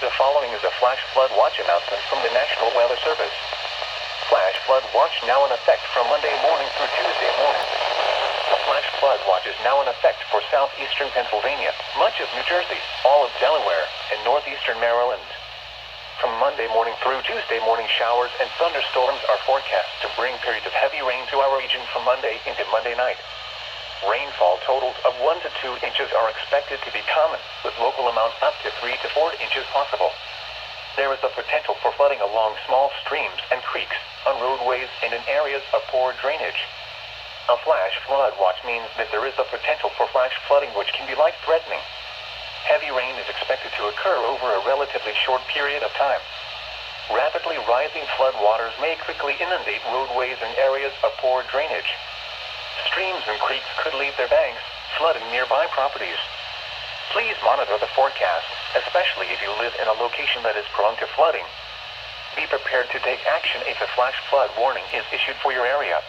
The following is a flash flood watch announcement from the National Weather Service. Flash flood watch now in effect from Monday morning through Tuesday morning. The flash flood watch is now in effect for southeastern Pennsylvania, much of New Jersey, all of Delaware, and northeastern Maryland. From Monday morning through Tuesday morning, showers and thunderstorms are forecast to bring periods of heavy rain to our region from Monday into Monday night. Rainfall totals of 1 to 2 inches are expected to be common, with local amounts up to 3 to 4 inches possible. There is the potential for flooding along small streams and creeks, on roadways, and in areas of poor drainage. A flash flood watch means that there is the potential for flash flooding, which can be life-threatening. Heavy rain is expected to occur over a relatively short period of time. Rapidly rising flood waters may quickly inundate roadways and areas of poor drainage. Streams and creeks could leave their banks, flooding nearby properties. Please monitor the forecast, especially if you live in a location that is prone to flooding. Be prepared to take action if a flash flood warning is issued for your area.